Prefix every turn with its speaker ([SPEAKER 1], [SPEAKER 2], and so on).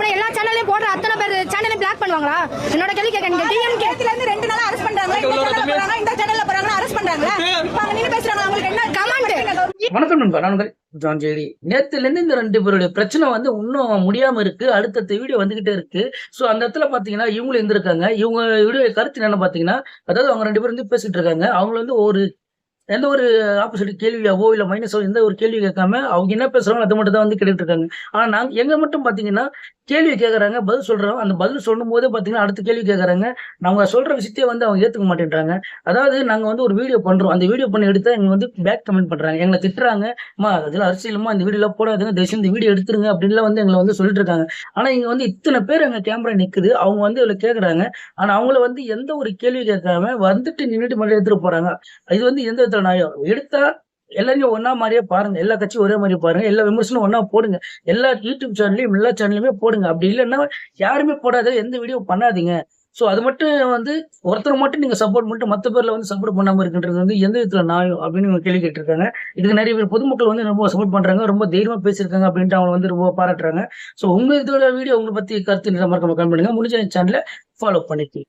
[SPEAKER 1] அப்புறம் எல்லா சேனலையும் போடுற அத்தனை பேர் சேனலையும் பிளாக் பண்ணுவாங்களா? என்னோட கேள்வி கேட்க டிஎம்கேல இருந்து 2 நாளா அரெஸ்ட் பண்றாங்க. இந்த சேனல்ல போறாங்க அரெஸ்ட் பண்றாங்க. இப்ப அங்க நின்னு பேசுறாங்க. உங்களுக்கு என்ன கமெண்ட்?
[SPEAKER 2] வணக்கம் நண்பா, நான் உங்கள் ஜான் ஜெயதி. நேத்துல இருந்து இந்த 2 பேருடைய பிரச்சனை வந்து இன்னும் முடியாம இருக்கு. அடுத்தடுத்த வீடியோ வந்துகிட்டே இருக்கு. சோ அந்த இடத்துல பாத்தீங்கன்னா இவங்களும் இருந்திருக்காங்க. இவங்க வீடியோ கருத்து என்ன பாத்தீங்கன்னா, அதாவது அவங்க 2 பேரும் வந்து பேசிட்டு இருக்காங்க. அவங்க வந்து எந்த ஒரு ஆப்போசிட் கேள்வியாவோ இல்ல மைனஸோ எந்த ஒரு கேள்வி கேட்காம அவங்க என்ன பேசுறாங்களோ அது மட்டும் தான் வந்து கேட்டுட்டு இருக்காங்க. ஆனா நாங்க எங்க மட்டும் பாத்தீங்கன்னா கேள்வி கேட்கறாங்க, பதில் சொல்றோம். அந்த பதில் சொல்லும் போதே பாத்தீங்கன்னா அடுத்த கேள்வி கேட்கறாங்க. நாங்க சொல்ற விஷயத்தையே வந்து அவங்க ஏத்துக்க மாட்டேன்றாங்க. அதாவது நாங்க வந்து ஒரு வீடியோ பண்றோம். அந்த வீடியோ பண்ணி எடுத்தா எங்க வந்து பேக் கமெண்ட் பண்றாங்க. எங்களை திட்டுறாங்க. அம்மா அதெல்லாம் அரசியலுமா இந்த வீடியோ போடாதுங்க, தயவுசெய்து இந்த வீடியோ எடுத்துருங்க அப்படின்லாம் வந்து எங்களை வந்து சொல்லிட்டு இருக்காங்க. ஆனா இங்க வந்து இத்தனை பேர் எங்க கேமரா நிக்குது. அவங்க வந்து இவ்வளவு கேக்குறாங்க. ஆனா அவங்கள வந்து எந்த ஒரு கேள்வி கேட்காம வந்துட்டு நின்னுட்டு மட்டும் எடுத்துட்டு போறாங்க. இது வந்து எந்த விதத்துல நியாயம்? எடுத்தா எல்லாரையும் ஒன்னா மாதிரியே பாருங்க. எல்லா கட்சியும் ஒரே மாதிரி பாருங்க. எல்லா விமர்சனம் ஒன்னா போடுங்க. எல்லா யூடியூப் சேனல்லையும் எல்லா சேனல்லையுமே போடுங்க. அப்படி இல்லைன்னா யாருமே போடாத எந்த வீடியோ பண்ணாதீங்க. சோ அது மட்டும் வந்து ஒருத்தர் மட்டும் நீங்க சப்போர்ட் பண்ணிட்டு மத்த பேர்ல வந்து சப்போர்ட் பண்ணாம இருக்கின்றது வந்து எந்த விதத்துல நியாயம் அப்படின்னு இவங்க கேள்வி கேட்டிருக்காங்க. இதுக்கு நிறைய பேர் பொதுமக்கள் வந்து ரொம்ப சப்போர்ட் பண்றாங்க. ரொம்ப தைரியமா பேசியிருக்காங்க அப்படின்ட்டு அவங்க வந்து ரொம்ப பாராட்டுறாங்க. சோ உங்க இதோட வீடியோ உங்களை பத்தி கருத்து மறக்காம கமெண்ட் பண்ணுங்க. முடிஞ்ச சேனலை ஃபாலோ பண்ணிக்கி.